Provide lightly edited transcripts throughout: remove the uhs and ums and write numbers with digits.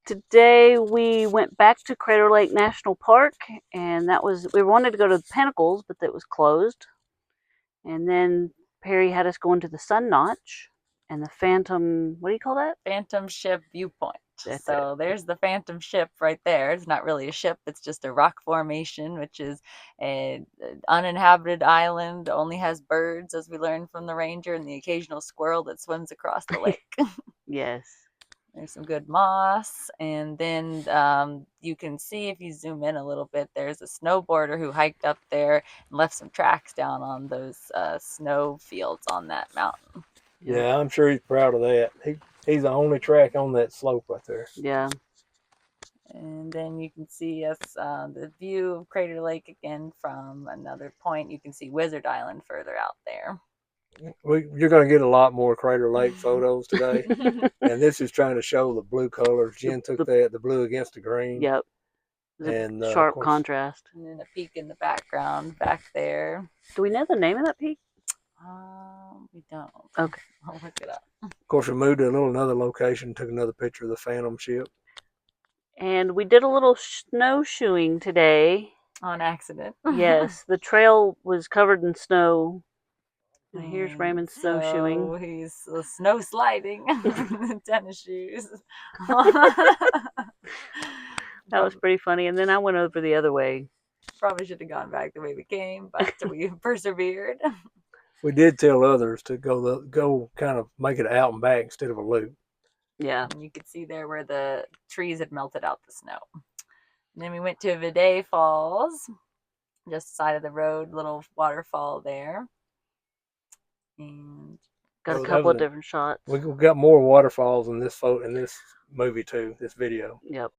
Today we went back to Crater Lake National Park, and we wanted to go to the Pinnacles, but that was closed. And then Perry had us going to the Sun Notch and the Phantom. What do you call that? Phantom Ship Viewpoint. That's it. So there's the Phantom Ship right there. It's not really a ship, it's just a rock formation, which is an uninhabited island, only has birds, as we learned from the ranger, and the occasional squirrel that swims across the lake. Yes. There's some good moss, and then you can see if you zoom in a little bit, there's a snowboarder who hiked up there and left some tracks down on those snow fields on that mountain. Yep. Yeah, I'm sure he's proud of that. He's the only track on that slope right there. Yeah. And then you can see us the view of Crater Lake again from another point. You can see Wizard Island further out there. You're going to get a lot more Crater Lake photos today. And this is trying to show the blue colors. Jen took the blue against the green. Yep. And sharp of course, contrast. And then a peak in the background back there. Do we know the name of that peak? We don't. Okay. I'll look it up. Of course, we moved to another location, took another picture of the Phantom ship. And we did a little snowshoeing today. On accident. Yes, the trail was covered in snow. And here's Raymond snowshoeing. So he's snow sliding in tennis shoes. That was pretty funny. And then I went over the other way. Probably should have gone back the way we came, but we persevered. We did tell others to go kind of make it out and back instead of a loop. Yeah. And you could see there where the trees had melted out the snow. And then we went to Vidae Falls, just side of the road, little waterfall there. And got a couple of different shots. We got more waterfalls in this movie too, this video. Yep.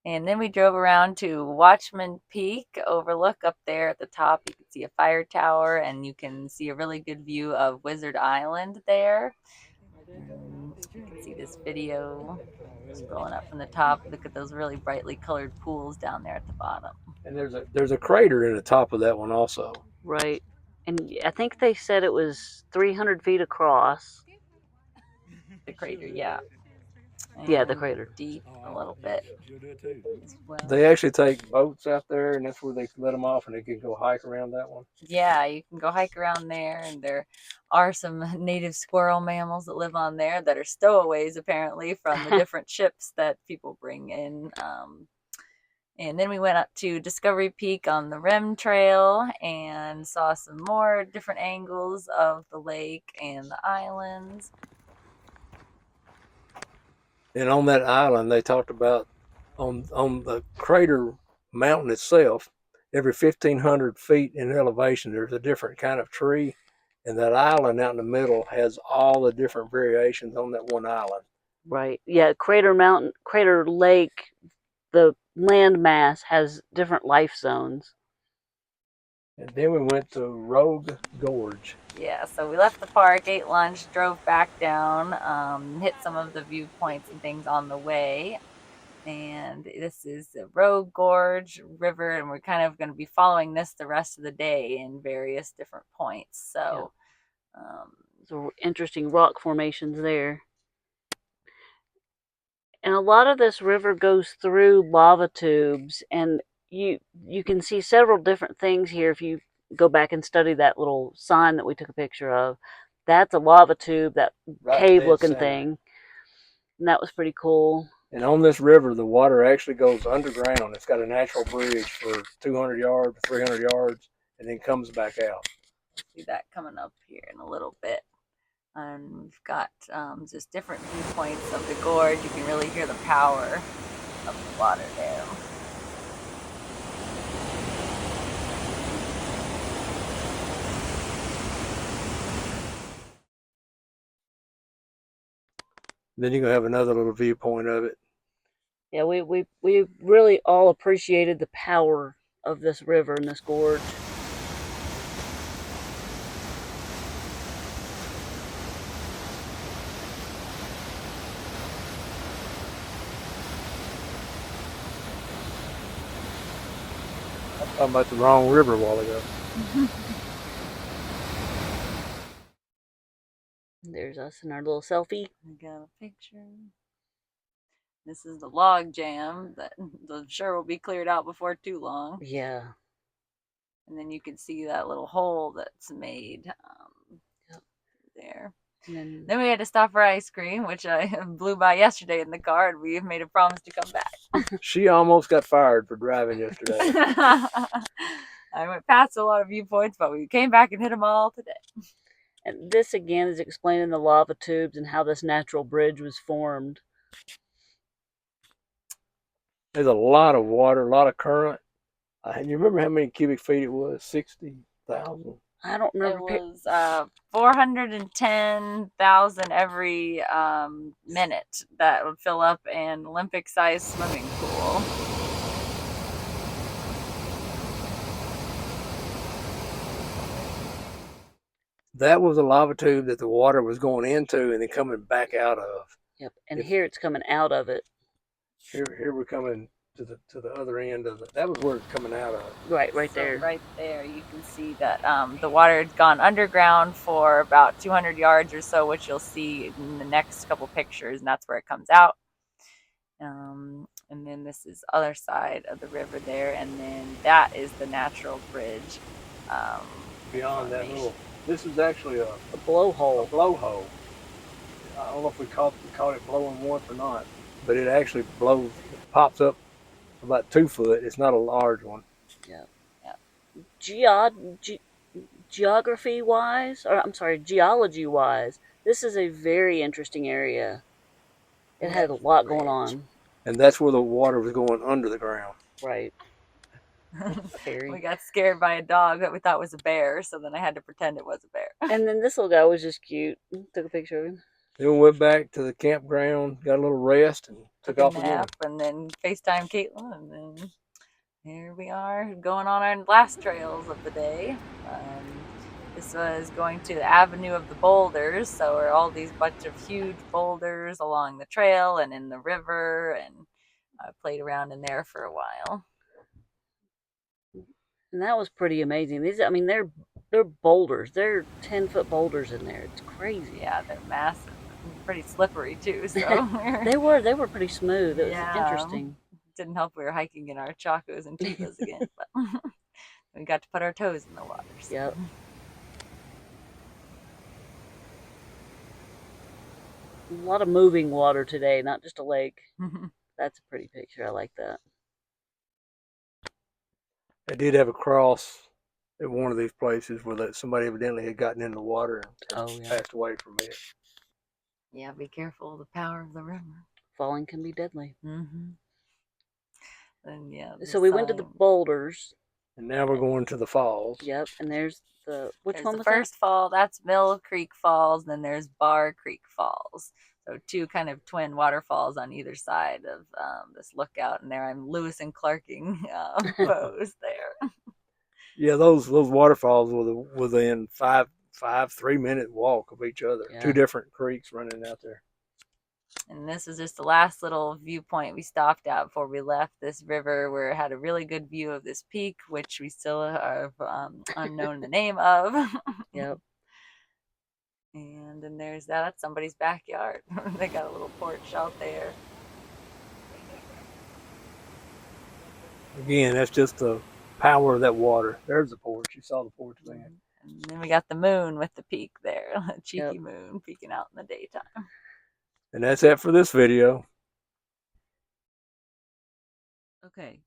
And then we drove around to Watchman Peak overlook. Up there at the top you can see a fire tower, and you can see a really good view of Wizard Island there. You can see this video scrolling up from the top. Look at those really brightly colored pools down there at the bottom. And there's a crater in the top of that one also. Right. And I think they said it was 300 feet across. The crater, yeah. Yeah, the crater. Deep a little bit. Well. They actually take boats out there, and that's where they let them off, and they can go hike around that one. Yeah, you can go hike around there, and there are some native squirrel mammals that live on there that are stowaways, apparently, from the different ships that people bring in. And then we went up to Discovery Peak on the Rim Trail and saw some more different angles of the lake and the islands. And on that island, they talked about on the crater mountain itself, every 1,500 feet in elevation, there's a different kind of tree. And that island out in the middle has all the different variations on that one island. Right. Yeah, Crater Lake, the land mass has different life zones. And then we went to Rogue Gorge. Yeah, so we left the park, ate lunch, drove back down, hit some of the viewpoints and things on the way. And this is the Rogue Gorge River, and we're kind of going to be following this the rest of the day in various different points. So, some interesting rock formations there. And a lot of this river goes through lava tubes, and you can see several different things here if you go back and study that little sign that we took a picture of. That's a lava tube, that cave-looking thing. And that was pretty cool. And on this river, the water actually goes underground. It's got a natural bridge for 200 yards, 300 yards, and then comes back out. See that coming up here in a little bit. And we've got just different viewpoints of the gorge. You can really hear the power of the water there. Then you're going to have another little viewpoint of it. Yeah, we really all appreciated the power of this river and this gorge. I'm talking about the wrong river a while ago. There's us in our little selfie. We got a picture. This is the log jam that I'm sure will be cleared out before too long. Yeah. And then you can see that little hole that's made Yep. there. And Then we had to stop for ice cream, which I blew by yesterday in the car, and we made a promise to come back. She almost got fired for driving yesterday. I went past a lot of viewpoints, but we came back and hit them all today. and this again is explaining the lava tubes and how this natural bridge was formed. There's a lot of water, a lot of current. You remember how many cubic feet it was? 60,000. I don't It remember. was 410,000 every minute that would fill up an Olympic-sized swimming pool. That was a lava tube that the water was going into and then coming back out of. Yep. And here it's coming out of it. Here we're coming to the other end of it. That was where it's coming out of. Right So there. right there, you can see that the water had gone underground for about 200 yards or so, which you'll see in the next couple pictures, and that's where it comes out. And then this is the other side of the river there, and then that is the natural bridge. Beyond that little, this is actually a blowhole. Blowhole. I don't know if we caught it blowing once or not, but it actually blows. It pops up about 2 foot. It's not a large one. Yeah. Geography wise, or I'm sorry, geology wise, this is a very interesting area. It had a lot going on. And that's where the water was going under the ground. Right. We got scared by a dog that we thought was a bear, so then I had to pretend it was a bear. And then this little guy was just cute. Took a picture of him. Then we went back to the campground, got a little rest, and took off again. And then FaceTime Caitlin, and then here we are going on our last trails of the day. This was going to the Avenue of the Boulders, so are all these bunch of huge boulders along the trail and in the river, and I played around in there for a while. And that was pretty amazing. They're boulders. They're 10-foot boulders in there. It's crazy. Yeah, they're massive. Pretty slippery too. So they were pretty smooth. It was interesting. Didn't help we were hiking in our chacos and tubas again, but we got to put our toes in the water. So. Yep. A lot of moving water today, not just a lake. That's a pretty picture. I like that. They did have a cross at one of these places where somebody evidently had gotten in the water and passed away from it. Yeah, be careful of the power of the river. Falling can be deadly. And so we went to the boulders. And now we're going to the falls. Yep, and there's which one was the first fall? That's Mill Creek Falls, and then there's Bar Creek Falls. So 2 kind of twin waterfalls on either side of this lookout, and there I'm Lewis and Clarking pose there. Yeah, those waterfalls were within 3-minute walk of each other. Yeah. 2 different creeks running out there. And this is just the last little viewpoint we stopped at before we left this river, where it had a really good view of this peak, which we still are unknown the name of. Yep. And then there's that. That's somebody's backyard. They got a little porch out there. Again, that's just the power of that water. There's the porch. You saw the porch there. And then we got the moon with the peak there. A cheeky moon peeking out in the daytime. And that's it for this video. Okay.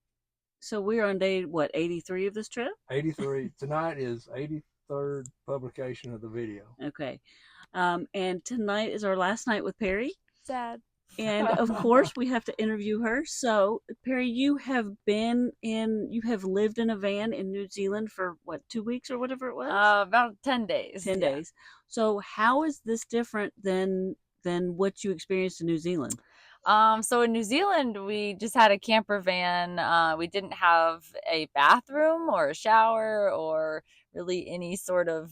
So we're on day, 83 of this trip? 83. Tonight is 83rd publication of the video. Okay. And tonight is our last night with Perri. Sad. And of course we have to interview her. So Perri, you have lived in a van in New Zealand for 2 weeks or whatever it was? About 10 days. 10 days. So how is this different than what you experienced in New Zealand? So in New Zealand, we just had a camper van. We didn't have a bathroom or a shower or really any sort of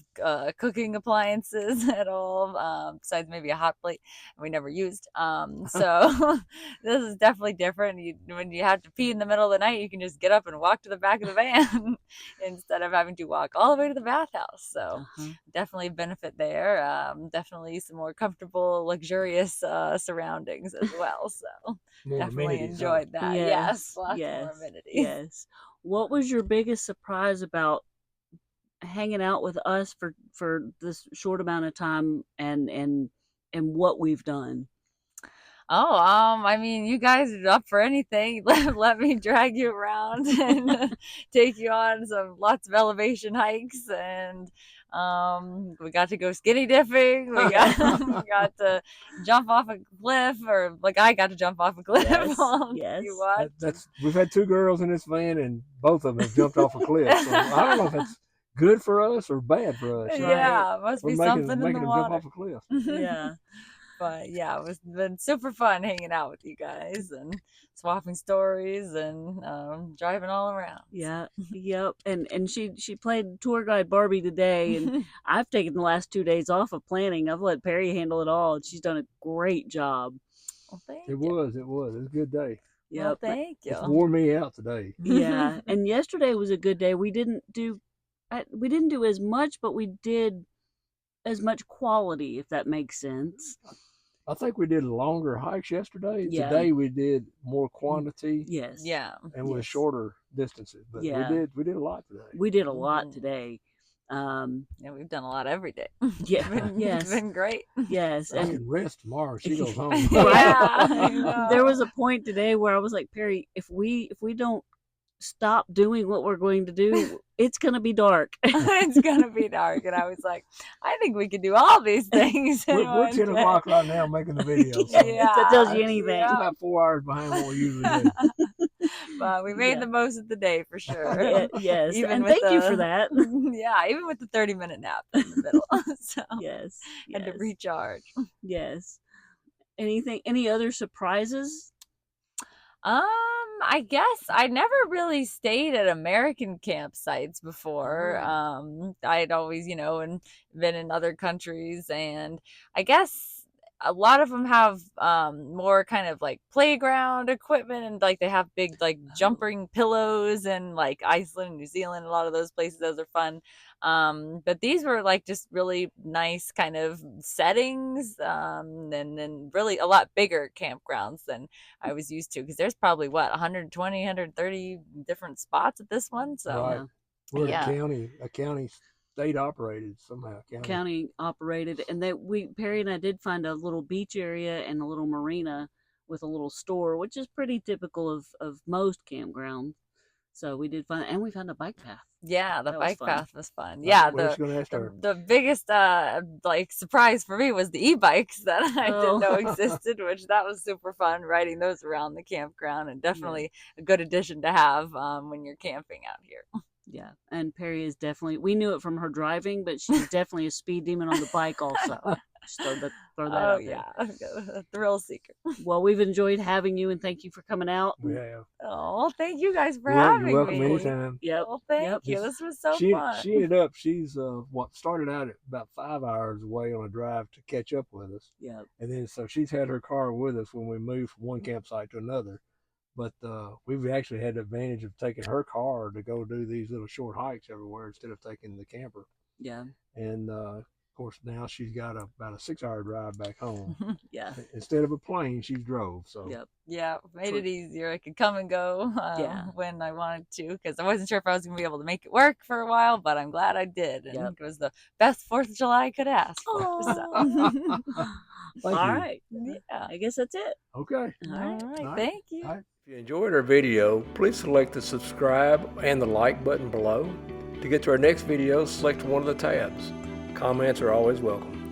cooking appliances at all, besides maybe a hot plate we never used. So this is definitely different. When you have to pee in the middle of the night, you can just get up and walk to the back of the van instead of having to walk all the way to the bathhouse. So definitely a benefit there. Definitely some more comfortable, luxurious surroundings as well. So More definitely amenities, enjoyed that. Yes, lots more amenities. Yes. What was your biggest surprise about hanging out with us for this short amount of time and what we've done? Oh, I mean, you guys are up for anything. Let me drag you around and take you on lots of elevation hikes, and we got to go skinny dipping. We got to jump off a cliff, or like I got to jump off a cliff. Yes, while yes. you watched. We've had 2 girls in this van, and both of them have jumped off a cliff. So I don't know if that's good for us or bad for us. Yeah, must We're be making something in the them water. jump off a cliff. Yeah. But yeah, it's been super fun hanging out with you guys and swapping stories and driving all around. Yeah, yep. And she played tour guide Barbie today, and I've taken the last 2 days off of planning. I've let Perry handle it all, and she's done a great job. Well, thank It you. was a good day. Yep. Well, thank you. It's wore me out today. Yeah, and yesterday was a good day. We didn't do as much, but we did as much quality, if that makes sense. I think we did longer hikes yesterday. Yeah. Today we did more quantity. Yes. Yeah. And with shorter distances. But Yeah. we did a lot today. We did a lot today. Yeah, we've done a lot every day. Yeah. It's been great. Yes. I And can rest tomorrow. She goes home. Yeah. there was a point today where I was like, Perry, if we don't stop doing what we're going to do, it's going to be dark. It's going to be dark. And I was like, I think we could do all these things. We're 10 o'clock right now making the video. So If that tells you anything. it's about 4 hours behind what we usually do. But we made the most of the day for sure. Yes. Even and with thank you for that. Yeah, even with the 30-minute nap in the middle. So Yes. had to recharge. Yes. Any other surprises? I guess I never really stayed at American campsites before. I'd always, and been in other countries, and I guess a lot of them have more kind of like playground equipment, and like they have big like jumping pillows, and like Iceland, New Zealand, a lot of those places, those are fun. But these were like just really nice kind of settings, and really a lot bigger campgrounds than I was used to, because there's probably 120, 130 different spots at this one. So right. We're a county state operated somehow. County operated, and Perry and I did find a little beach area and a little marina with a little store, which is pretty typical of most campgrounds. So we did find, and we found a bike path. Yeah, the bike path was fun. Right. Yeah, the biggest like surprise for me was the e-bikes that I didn't know existed, which that was super fun, riding those around the campground, and definitely a good addition to have when you're camping out here. Yeah, and Perry is definitely, we knew it from her driving, but she's definitely a speed demon on the bike also. Just throw that out there. A thrill seeker. Well, we've enjoyed having you, and thank you for coming out. We have. Oh, thank you guys for having me. You're welcome anytime. Yep. Well, thank you. This was so fun. She ended up, she's started out at about 5 hours away on a drive to catch up with us. Yep. And then so she's had her car with us when we moved from one campsite to another. But we've actually had the advantage of taking her car to go do these little short hikes everywhere instead of taking the camper. Yeah. And of course now she's got about a 6-hour drive back home. Yeah. Instead of a plane, she drove. So yep. Yeah, made it easier. I could come and go when I wanted to, because I wasn't sure if I was going to be able to make it work for a while, but I'm glad I did. And it was the best 4th of July I could ask for. So. All right. Yeah. I guess that's it. Okay. All right. Thank you. All right. If you enjoyed our video, please select the subscribe and the like button below. To get to our next video, select one of the tabs. Comments are always welcome.